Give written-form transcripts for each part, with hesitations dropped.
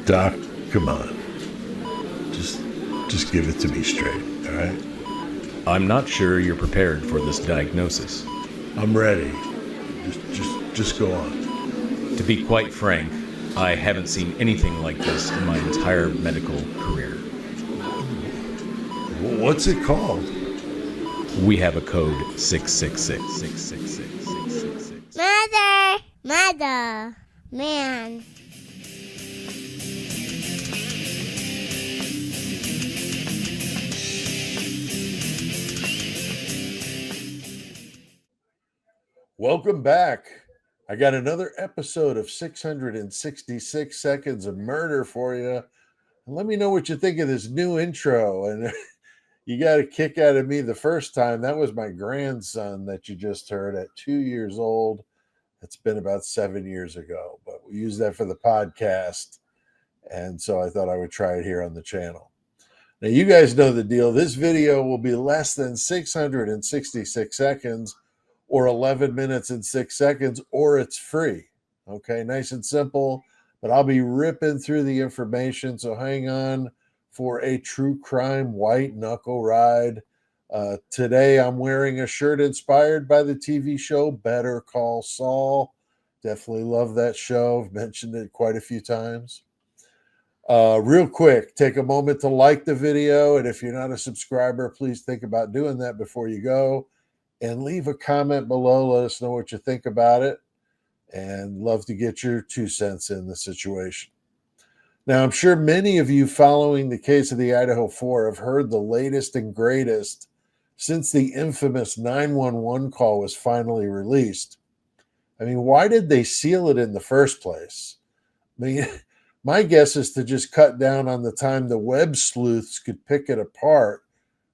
Doc, come on. Just give it to me straight, all right? I'm not sure you're prepared for this diagnosis. I'm ready. Just go on. To be quite frank, I haven't seen anything like this in my entire medical career. What's it called? We have a code 666. Mother, man. Welcome back. I got another episode of 666 Seconds of Murder for you. And let me know what you think of this new intro. And you got a kick out of me the first time. That was my grandson that you just heard at 2 years old. It's been about 7 years ago, but we used that for the podcast. And so I thought I would try it here on the channel. Now, you guys know the deal. This video will be less than 666 seconds or 11 minutes and 6 seconds, or it's free. Okay, nice and simple, but I'll be ripping through the information. So hang on for a true crime white knuckle ride. Today, I'm wearing a shirt inspired by the TV show Better Call Saul. Definitely love that show. I've mentioned it quite a few times. Real quick, take a moment to like the video. And if you're not a subscriber, please think about doing that before you go. And leave a comment below. Let us know what you think about it. And love to get your 2 cents in the situation. Now, I'm sure many of you following the case of the Idaho 4 have heard the latest and greatest since the infamous 911 call was finally released. I mean, why did they seal it in the first place? I mean, my guess is to just cut down on the time the web sleuths could pick it apart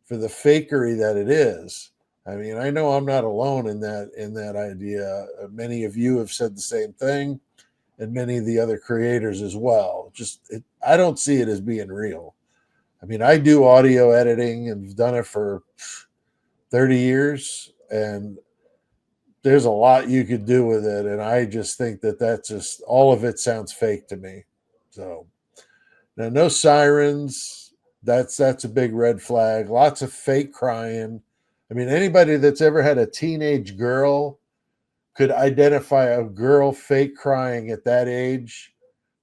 for the fakery that it is. I mean, I know I'm not alone in that idea. Many of you have said the same thing, and many of the other creators as well. I don't see it as being real. I mean, I do audio editing and have done it for 30 years, and there's a lot you could do with it. And I just think that's just all of it sounds fake to me. So now, no sirens. That's a big red flag. Lots of fake crying. I mean, anybody that's ever had a teenage girl could identify a girl fake crying at that age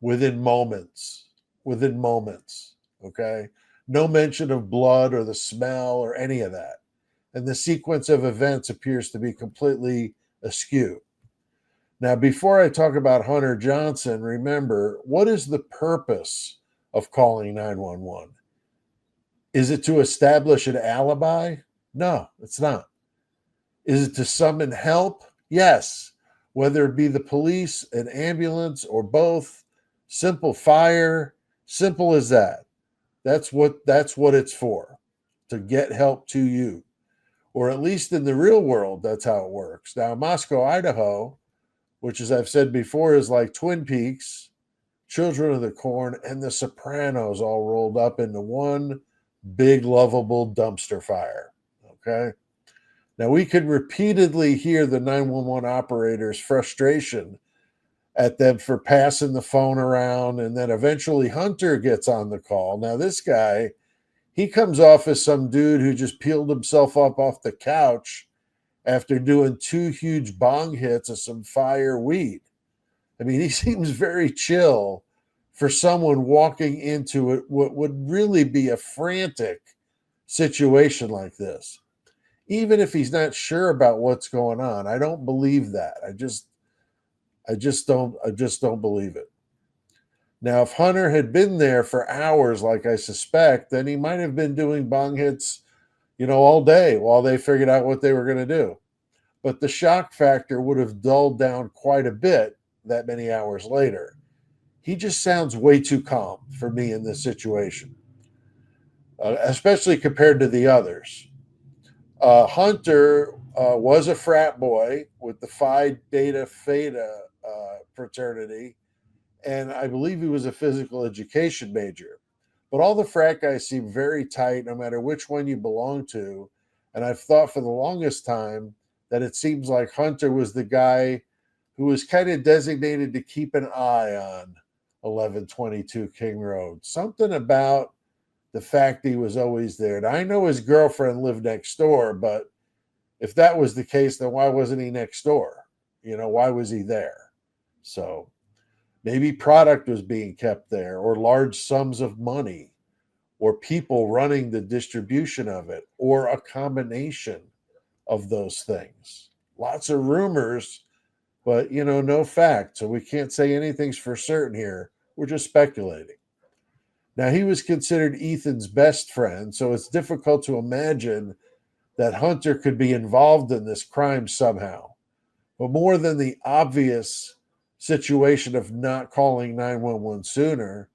within moments. Okay? No mention of blood or the smell or any of that. And the sequence of events appears to be completely askew. Now, before I talk about Hunter Johnson, remember, what is the purpose of calling 911? Is it to establish an alibi? No, it's not. Is it to summon help? Yes. Whether it be the police, an ambulance, or both, simple fire, simple as that. That's what it's for, to get help to you. Or at least in the real world, that's how it works. Now, Moscow, Idaho, which, as I've said before, is like Twin Peaks, Children of the Corn, and The Sopranos all rolled up into one big, lovable dumpster fire. Okay. Now, we could repeatedly hear the 911 operators' frustration at them for passing the phone around. And then eventually Hunter gets on the call. Now, this guy, he comes off as some dude who just peeled himself up off the couch after doing 2 huge bong hits of some fire weed. I mean, he seems very chill for someone walking into it, what would really be a frantic situation like this. Even if he's not sure about what's going on, I don't believe that. I just don't believe it. Now, if Hunter had been there for hours, like I suspect, then he might have been doing bong hits, all day while they figured out what they were going to do. But the shock factor would have dulled down quite a bit that many hours later. He just sounds way too calm for me in this situation, especially compared to the others. Hunter was a frat boy with the Phi Beta Theta fraternity, and I believe he was a physical education major. But all the frat guys seem very tight, no matter which one you belong to. And I've thought for the longest time that it seems like Hunter was the guy who was kind of designated to keep an eye on 1122 King Road. Something about the fact he was always there. And I know his girlfriend lived next door, but if that was the case, then why wasn't he next door? Why was he there? So maybe product was being kept there, or large sums of money, or people running the distribution of it, or a combination of those things. Lots of rumors, but no fact. So we can't say anything's for certain here. We're just speculating. Now, he was considered Ethan's best friend, so it's difficult to imagine that Hunter could be involved in this crime somehow. But more than the obvious situation of not calling 911 sooner,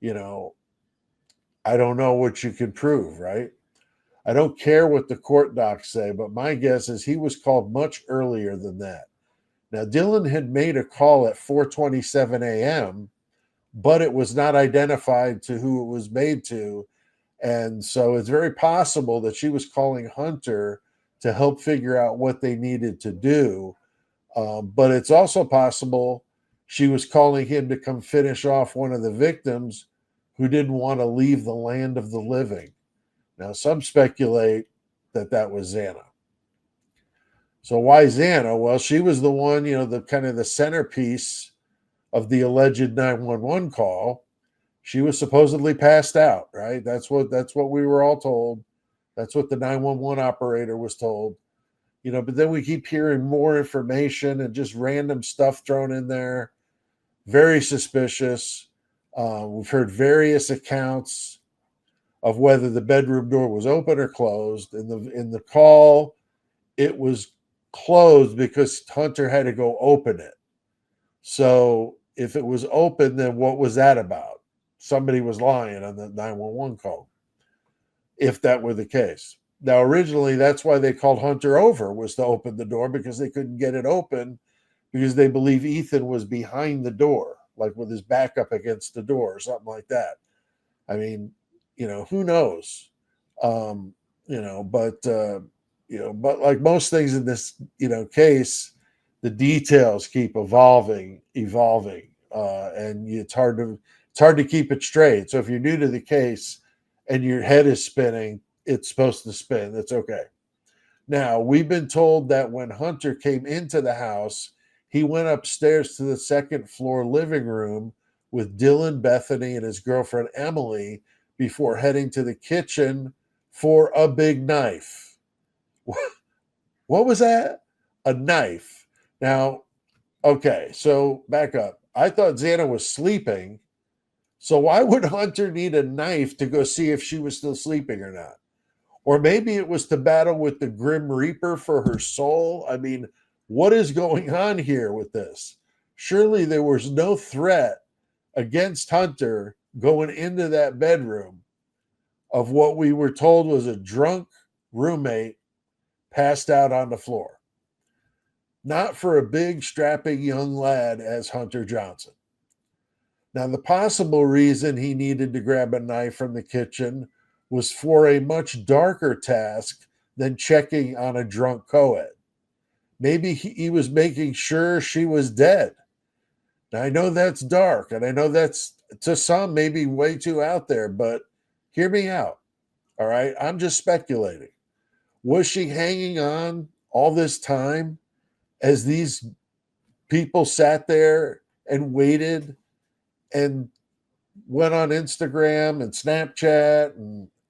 I don't know what you can prove, right? I don't care what the court docs say, but my guess is he was called much earlier than that. Now, Dylan had made a call at 4:27 a.m., but it was not identified to who it was made to. And so it's very possible that she was calling Hunter to help figure out what they needed to do. But it's also possible she was calling him to come finish off one of the victims who didn't want to leave the land of the living. Now, some speculate that that was Xana. So why Xana? Well, she was the one, the kind of the centerpiece of the alleged 911 call. She was supposedly passed out, right? That's what we were all told. That's what the 911 operator was told. But then we keep hearing more information and just random stuff thrown in there. Very suspicious. We've heard various accounts of whether the bedroom door was open or closed. In the call, it was closed because Hunter had to go open it. So if it was open, then what was that about? Somebody was lying on the 911 call, if that were the case. Now, originally, that's why they called Hunter over, was to open the door, because they couldn't get it open because they believe Ethan was behind the door, like with his back up against the door or something like that. I mean, who knows? But like most things in this, case, the details keep evolving, and it's hard to keep it straight. So if you're new to the case and your head is spinning, it's supposed to spin. That's okay. Now, we've been told that when Hunter came into the house, he went upstairs to the second floor living room with Dylan, Bethany, and his girlfriend Emily before heading to the kitchen for a big knife. What was that? A knife. Now, okay, so back up. I thought Xana was sleeping. So why would Hunter need a knife to go see if she was still sleeping or not? Or maybe it was to battle with the Grim Reaper for her soul. I mean, what is going on here with this? Surely there was no threat against Hunter going into that bedroom of what we were told was a drunk roommate passed out on the floor. Not for a big, strapping young lad as Hunter Johnson. Now, the possible reason he needed to grab a knife from the kitchen was for a much darker task than checking on a drunk co-ed. Maybe he was making sure she was dead. Now, I know that's dark, and I know that's, to some, maybe way too out there, but hear me out, all right? I'm just speculating. Was she hanging on all this time as these people sat there and waited and went on Instagram and Snapchat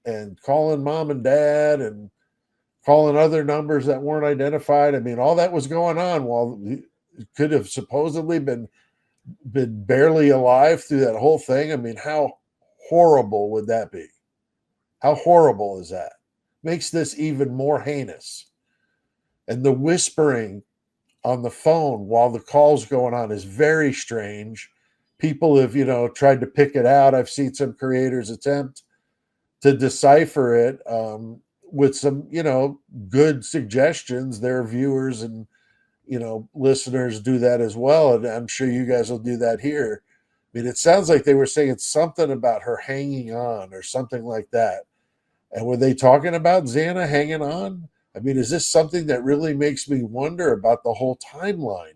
and calling mom and dad and calling other numbers that weren't identified? I mean, all that was going on while he could have supposedly been barely alive through that whole thing. I mean, how horrible would that be? How horrible is that? Makes this even more heinous. And the whispering on the phone while the call's going on is very strange. People have, tried to pick it out. I've seen some creators attempt to decipher it with some, good suggestions. Their viewers and, listeners do that as well. And I'm sure you guys will do that here. I mean, it sounds like they were saying something about her hanging on or something like that. And were they talking about Xana hanging on? I mean, is this something that really makes me wonder about the whole timeline?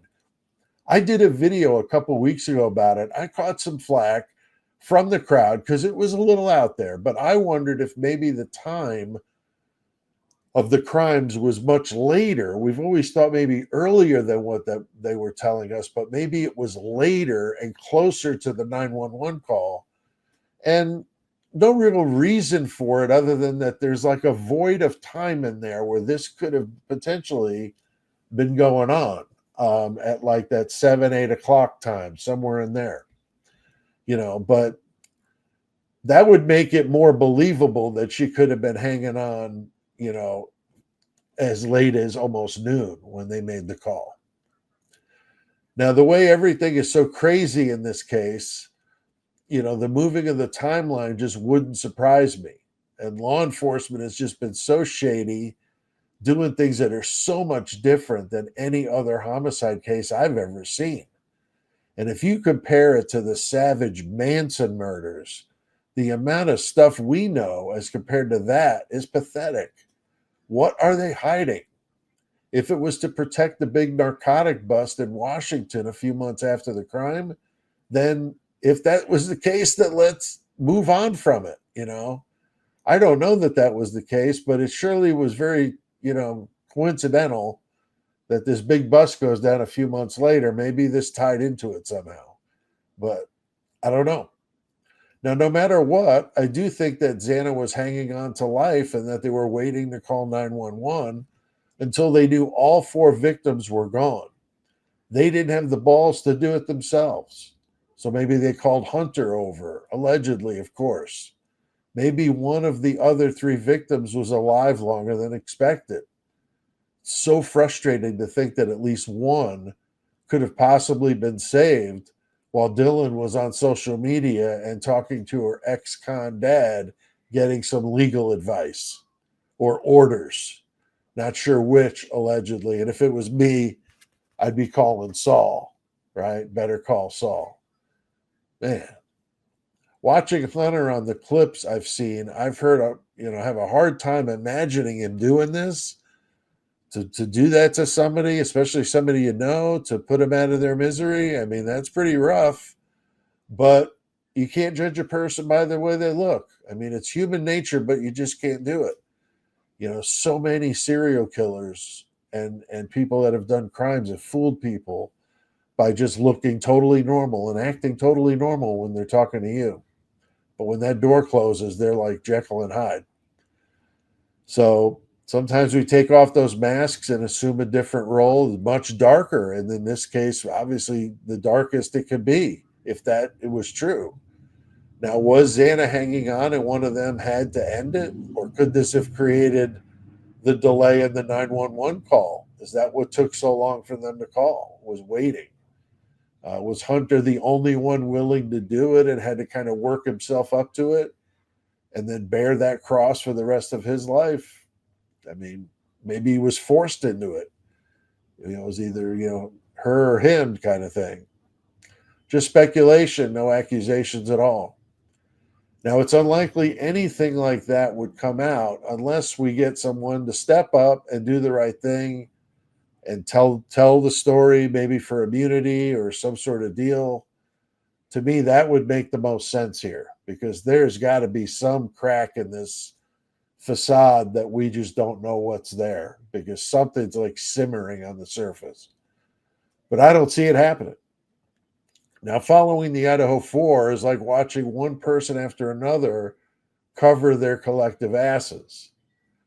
I did a video a couple weeks ago about it. I caught some flack from the crowd because it was a little out there, but I wondered if maybe the time of the crimes was much later. We've always thought maybe earlier than what they were telling us, but maybe it was later and closer to the 911 call. And no real reason for it other than that there's like a void of time in there where this could have potentially been going on at like that 7-8 o'clock time, somewhere in there, but that would make it more believable that she could have been hanging on, as late as almost noon when they made the call. Now, the way everything is so crazy in this case, the moving of the timeline just wouldn't surprise me. And law enforcement has just been so shady, doing things that are so much different than any other homicide case I've ever seen. And if you compare it to the Savage Manson murders, the amount of stuff we know as compared to that is pathetic. What are they hiding? If it was to protect the big narcotic bust in Washington a few months after the crime, then if that was the case, then let's move on from it. I don't know that was the case, but it surely was very, coincidental that this big bust goes down a few months later. Maybe this tied into it somehow, but I don't know. Now, no matter what, I do think that Xana was hanging on to life and that they were waiting to call 911 until they knew all 4 victims were gone. They didn't have the balls to do it themselves. So maybe they called Hunter over, allegedly, of course. Maybe one of the other 3 victims was alive longer than expected. So frustrating to think that at least one could have possibly been saved while Dylan was on social media and talking to her ex-con dad, getting some legal advice or orders. Not sure which, allegedly. And if it was me, I'd be calling Saul, right? Better call Saul. Man, watching Hunter on the clips I've seen, I've heard, have a hard time imagining him doing this. To do that to somebody, especially somebody to put them out of their misery, I mean, that's pretty rough. But you can't judge a person by the way they look. I mean, it's human nature, but you just can't do it. So many serial killers and people that have done crimes have fooled people by just looking totally normal and acting totally normal when they're talking to you. But when that door closes, they're like Jekyll and Hyde. So sometimes we take off those masks and assume a different role, much darker. And in this case, obviously the darkest it could be, if that it was true. Now, was Xana hanging on and one of them had to end it? Or could this have created the delay in the 911 call? Is that what took so long for them to call? Was waiting? Was Hunter the only one willing to do it and had to kind of work himself up to it and then bear that cross for the rest of his life? I mean, maybe he was forced into it. It was either, her or him kind of thing. Just speculation, no accusations at all. Now, it's unlikely anything like that would come out unless we get someone to step up and do the right thing and tell the story, maybe for immunity or some sort of deal. To me, that would make the most sense here because there's got to be some crack in this facade that we just don't know what's there because something's like simmering on the surface. But I don't see it happening. Now, following the Idaho 4 is like watching one person after another cover their collective asses.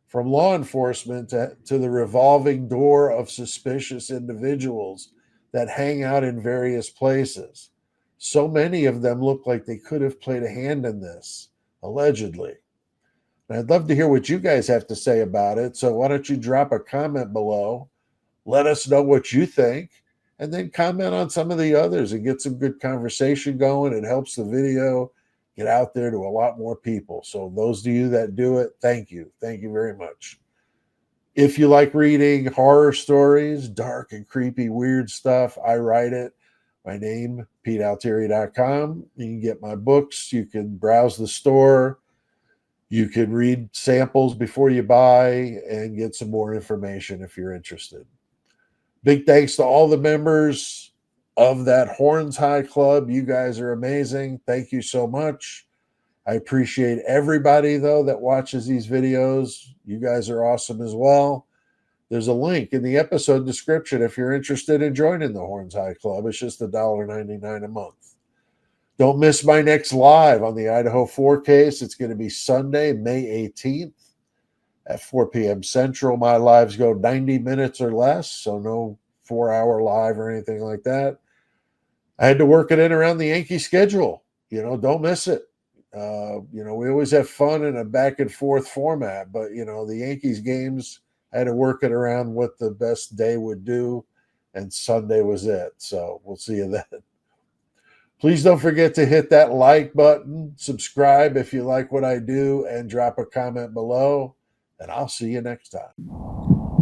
From law enforcement to the revolving door of suspicious individuals that hang out in various places. So many of them look like they could have played a hand in this, allegedly. And I'd love to hear what you guys have to say about it. So why don't you drop a comment below, let us know what you think, and then comment on some of the others and get some good conversation going. It helps the video get out there to a lot more people. So those of you that do it, thank you. Thank you very much. If you like reading horror stories, dark and creepy, weird stuff, I write it. My name, PeteAltieri.com. You can get my books. You can browse the store. You can read samples before you buy and get some more information if you're interested. Big thanks to all the members. of that Horns High Club. You guys are amazing. Thank you so much. I appreciate everybody, though, that watches these videos. You guys are awesome as well. There's a link in the episode description if you're interested in joining the Horns High Club. It's just $1.99 a month. Don't miss my next live on the Idaho 4 case. It's going to be Sunday, May 18th at 4 p.m. Central. My lives go 90 minutes or less, so no 4-hour live or anything like that. I had to work it in around the Yankee schedule. Don't miss it. We always have fun in a back and forth format, but, the Yankees games, I had to work it around what the best day would do, and Sunday was it. So we'll see you then. Please don't forget to hit that like button, subscribe if you like what I do, and drop a comment below, and I'll see you next time.